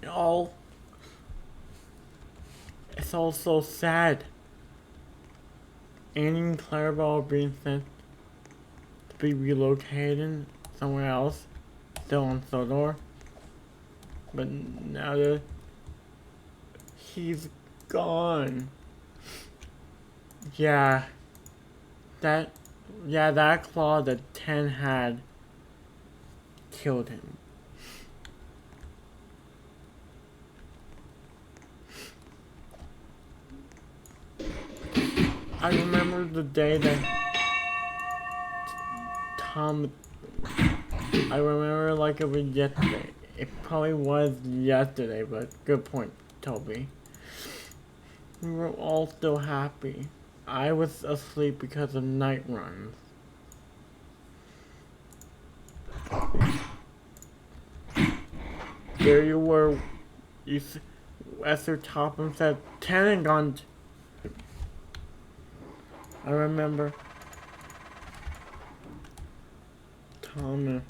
all it's all so sad. Annie and Clarabelle are being sent to be relocated somewhere else, still on Sodor. But now that he's gone, yeah, that that claw that Ten had killed him. I remember the day that Tom. I remember like it was yesterday. It probably was yesterday, but good point, Toby. We were all still happy. I was asleep because of night runs. There you were. You, Esther Topham said, Ten gone. I remember Tom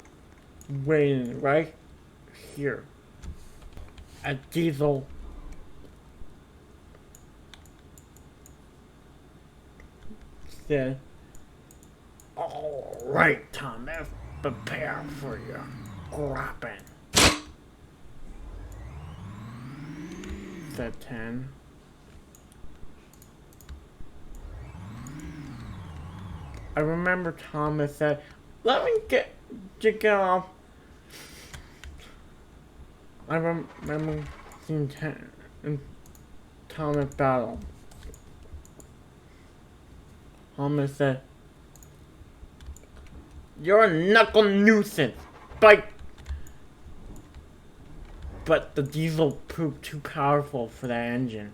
waiting right here at Diesel. Said, all right, Thomas, prepare for your grabbing. Said 10. I remember Thomas said, let me get off. I remember seeing 10 and Thomas battle. Thomas said, you're a knuckle nuisance. Bite. But the diesel proved too powerful for that engine.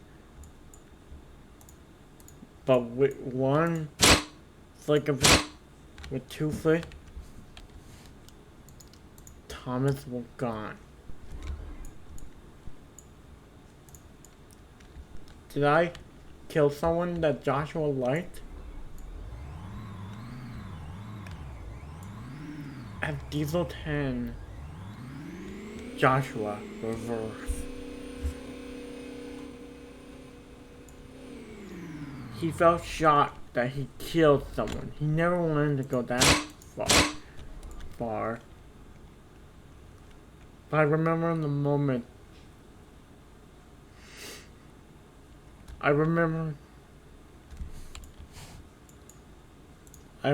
But with one flick of it, with 2 flicks, Thomas was gone. Did I kill someone that Joshua liked? At Diesel 10, Joshua reversed. He felt shocked that he killed someone. He never wanted to go that far. But I remember in the moment, I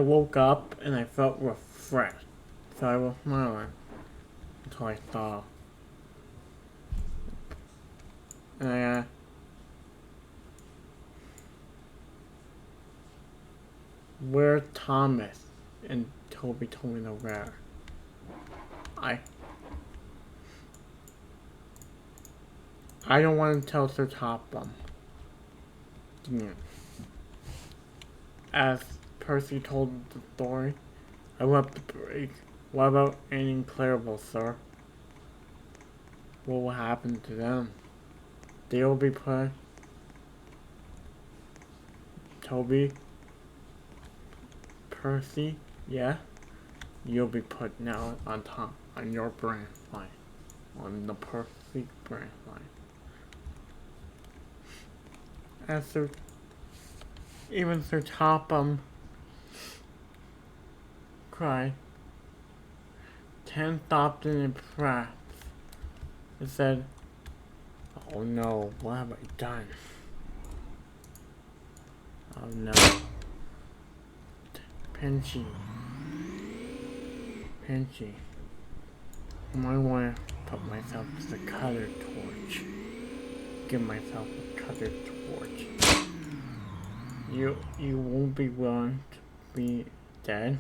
woke up and I felt refreshed. So I was smiling until I saw. And where's Thomas? And Toby told me to where. I don't want to tell Sir Topham. As Percy told the story, I left the break. What about Annie and Clarabelle, sir? What will happen to them? They will be put. Toby, Percy, yeah? You'll be put now on top, on your branch line. On the Percy branch line. As Sir, even Sir Topham cried. 10 stopped in his tracks and said, oh no, what have I done? Oh no. Pinchy. I might want to put myself as a cutter torch. Give myself a cutter torch. You won't be willing to be dead,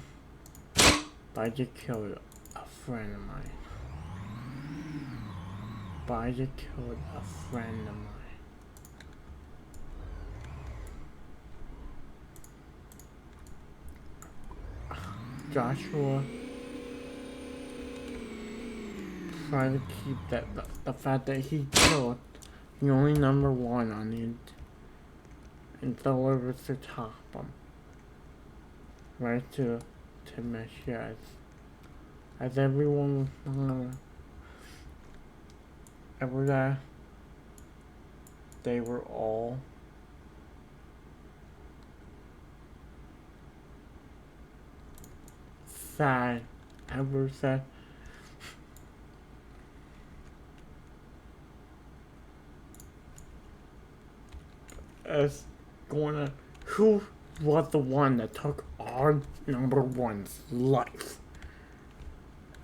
but I just killed a friend of mine. Joshua tried to keep the fact that he killed the only number 1 on it and delivered to Topham right to Meshias. As everyone ever that they were all sad ever said as going to who was the one that took our number one's life?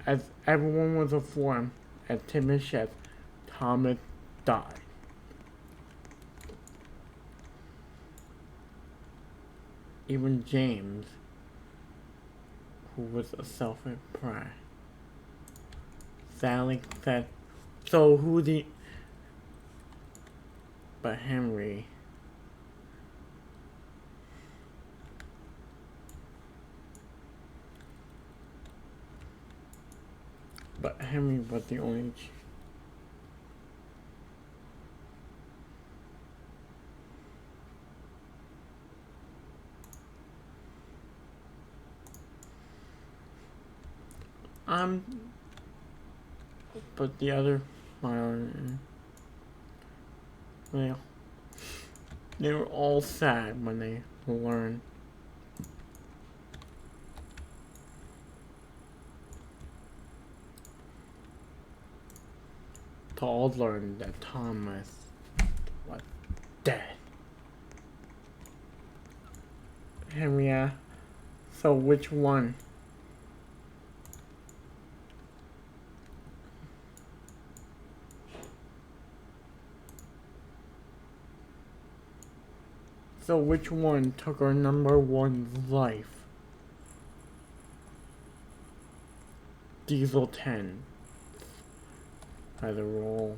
As everyone was informed at Timoshev, Thomas died. Even James, who was a selfish pride, sadly said, so who the... But Henry... But Henry was the only... But the other... Well, they were all sad when they learned to all learn that Thomas was dead. Henrietta, so which one? So which one took our number one's life? Diesel 10. By the roll.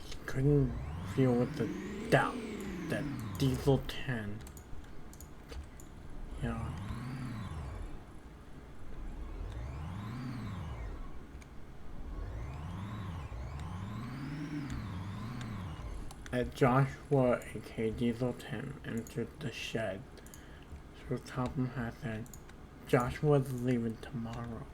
He couldn't feel with the doubt that Diesel 10. Yeah. As Joshua, aka Diesel 10, entered the shed, Sir Topham had said, Joshua's leaving tomorrow.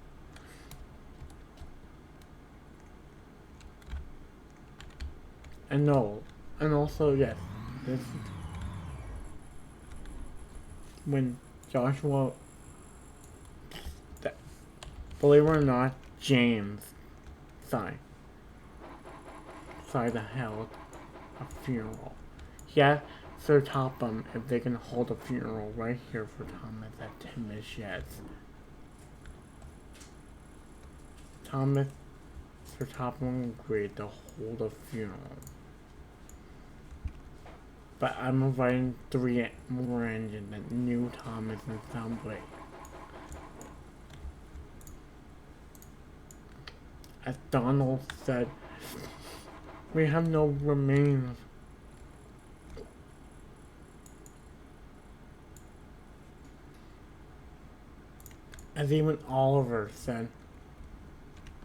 And no, and also, yes, this, when Joshua, believe it or not, James signed the held a funeral. He asked Sir Topham if they can hold a funeral right here for Thomas at Timoshev. Sir Topham agreed to hold a funeral. But I'm inviting 3 more engines that knew Thomas in some way. As Donald said, we have no remains. As even Oliver said,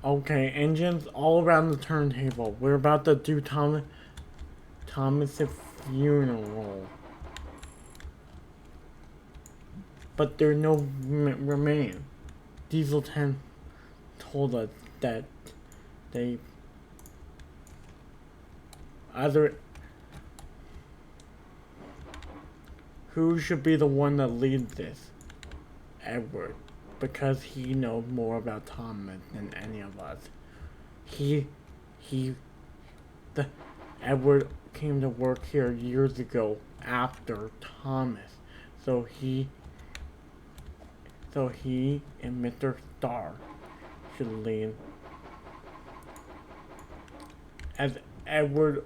okay, engines all around the turntable. We're about to do Thomas's funeral. But there are no remain. Diesel 10 told us that they either who should be the one that leads this? Edward, because he knows more about Thomas than any of us. Edward came to work here years ago after Thomas, so he and Mr. Starr should lead. As Edward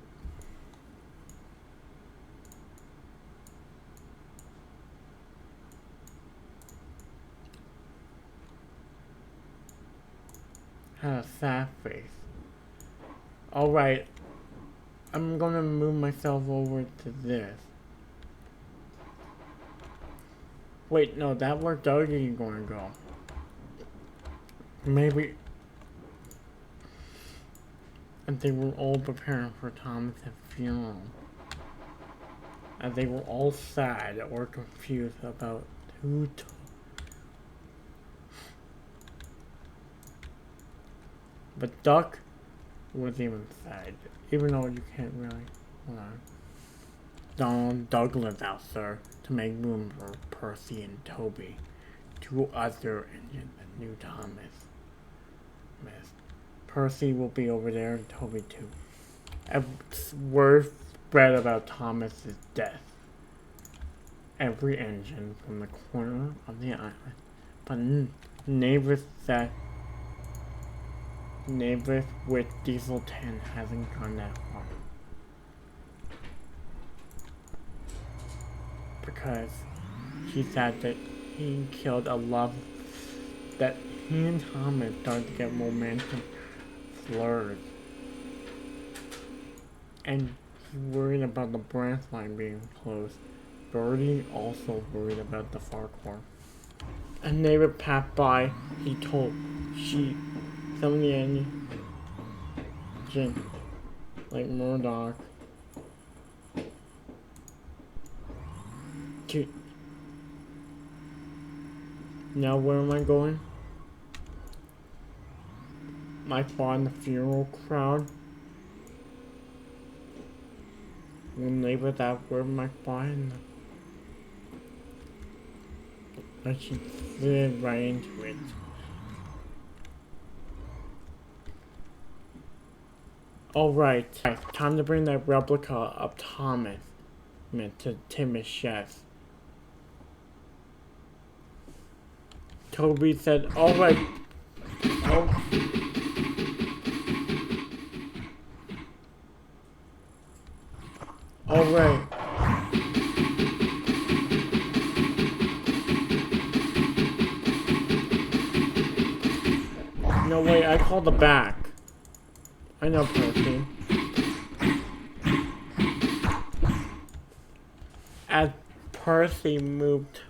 had a sad face. Alright, I'm gonna move myself over to this. Wait, no, that's where Dougie gonna go. Maybe. And they were all preparing for Thomas' funeral. And they were all sad or confused about who But Duck was even said, even though you can't really. Hold on. Donald Douglas out there to make room for Percy and Toby. Two other engines and new Thomas. Percy will be over there and Toby too. Word spread about Thomas's death. Every engine from the corner of the island. But Navis said Navis with Diesel 10 hasn't gone that far. Because he said that he killed a love that he and Thomas started to get romantic flirts. And he's worried about the branch line being closed. Birdie also worried about the Farquhar. A neighbor passed by, he told some of the engine, like Murdoch, now where am I going? My spot in the funeral crowd. When neighbors asked where my spot in and she slid right into it. Alright, time to bring that replica of Thomas to Tim's chest. Toby said, alright. Oh. Alright. No, wait, I called the back. I know, Percy. As Percy moved.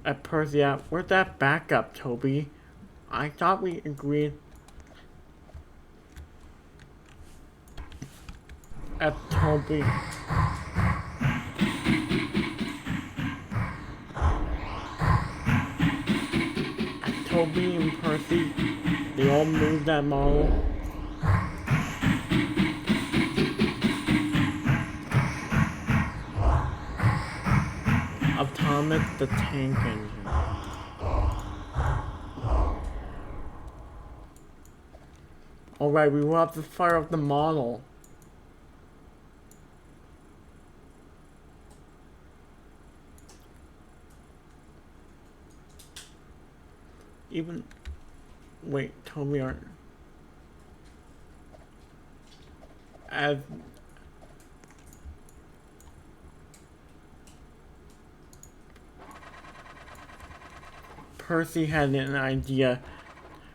At Percy, where's that backup, Toby? I thought we agreed. At Toby. At Toby and Percy, they all moved that model. Of Thomas the Tank Engine. Alright, we will have to fire up the model. Even wait, Toby aren't as Percy had an idea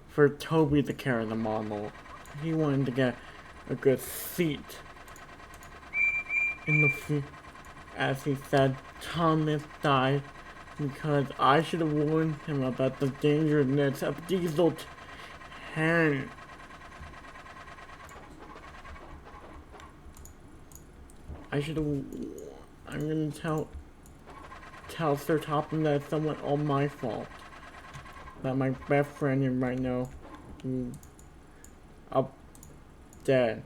for Toby to carry the model. He wanted to get a good seat in the as he said, Thomas died because I should have warned him about the dangerousness of Diesel 10. I should have. I'm gonna tell Sir Topham that it's somewhat all my fault. That my best friend is right now up dead.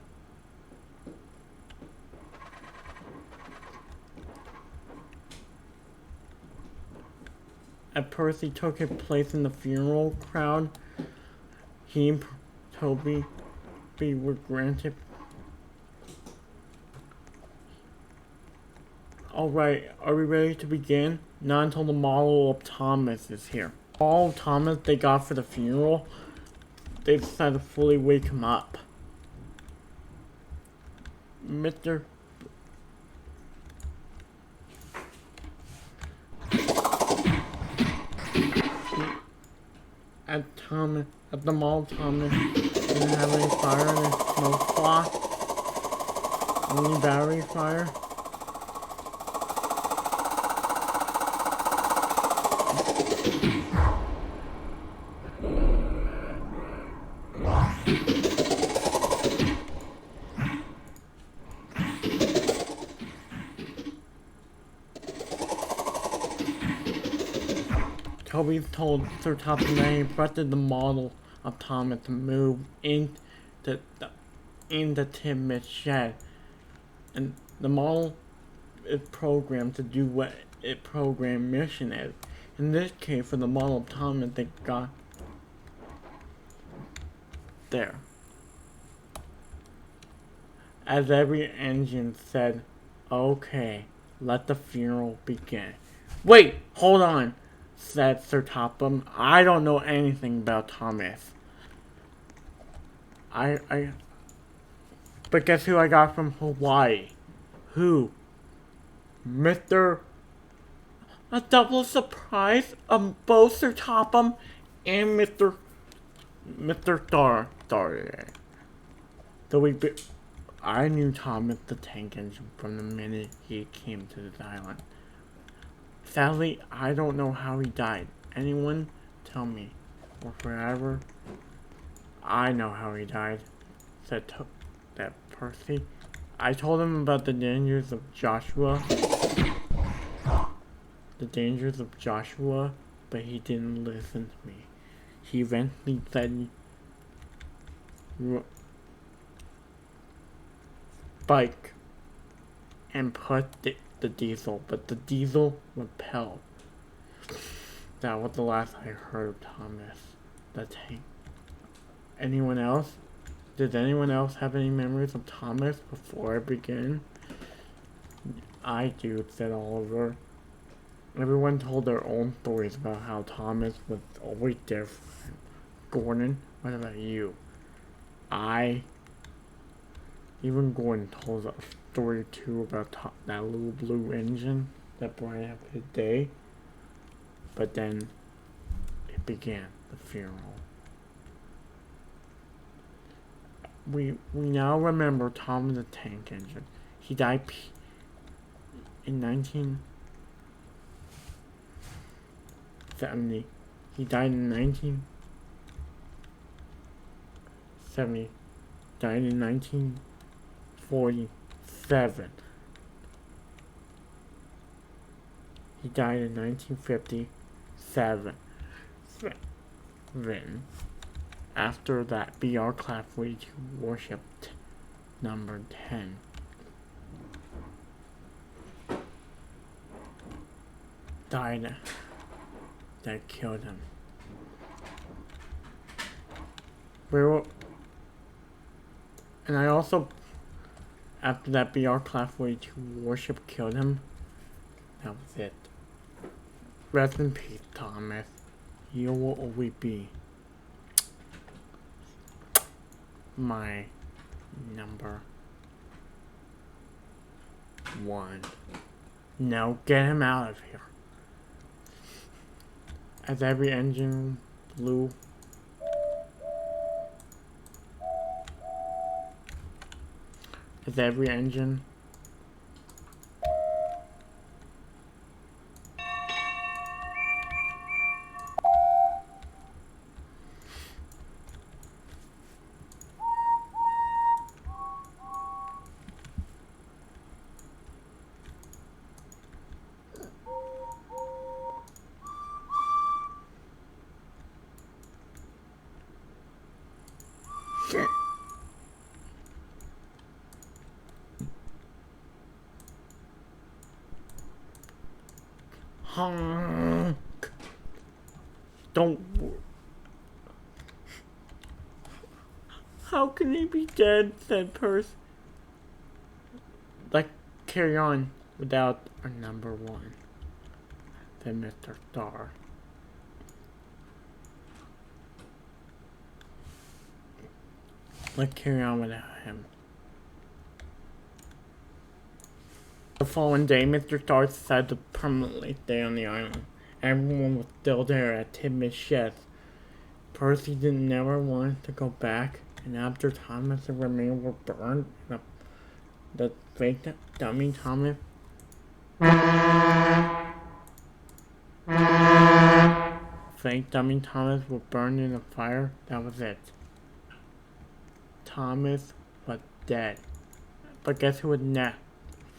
As Percy took his place in the funeral crowd, he and Toby were granted. Alright, are we ready to begin? Not until the model of Thomas is here. All Thomas they got for the funeral, they decided to fully wake him up. Mr. At the mall, Thomas didn't have any fire in his smoke cloth. Only battery fire. Toby told Sir Topham that he requested the model of Thomas to move into the Timothy's shed, and the model is programmed to do what its programmed mission is. In this case, for the model of Thomas, they got there. As every engine said, "Okay, let the funeral begin." "Wait, hold on," said Sir Topham. "I don't know anything about Thomas." But guess who I got from Hawaii? Who? Mr. A double surprise of both Sir Topham and Mr. Thor. I knew Thomas the Tank Engine from the minute he came to this island. Sadly, I don't know how he died. Anyone tell me, or forever? I know how he died, said Percy. I told him about the dangers of Joshua. But he didn't listen to me. He eventually said, "Bike," and put the diesel, but the diesel repelled. That was the last I heard of Thomas the Tank. Anyone else? Did anyone else have any memories of Thomas before I begin? I do, said Oliver. Everyone told their own stories about how Thomas was always there for him. Gordon, what about you? Even Gordon told a story or two about that little blue engine that brought up his day. But then it began, the funeral. We now remember Thomas the Tank Engine. He died in 1970. He died in 1970. Died in 1947. He died in 1957. Then, after that, BR Class 42 worshipped number 10. Died. That killed him. And I also, after that BR Class 42 warship killed him, that was it. Rest in peace, Thomas. You will always be my number one. Now get him out of here. As every engine blew, honk. Don't. How can he be dead? Said Percy. Let's carry on without our number one, said Mr. Starr. Let's carry on without him. The following day, Mr. Starr decided to permanently stay on the island. Everyone was still there at Timothy's shed. Percy never wanted to go back, and after Thomas and Remain were burned, the fake dummy Thomas were burned in a fire. That was it. Thomas was dead. But guess who was next?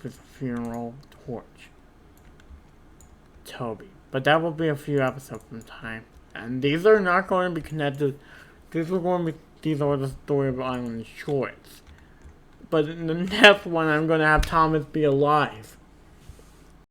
His funeral torch. Toby. But that will be a few episodes from time. And these are not going to be connected. These are the story of Island Shorts. But in the next one, I'm going to have Thomas be alive.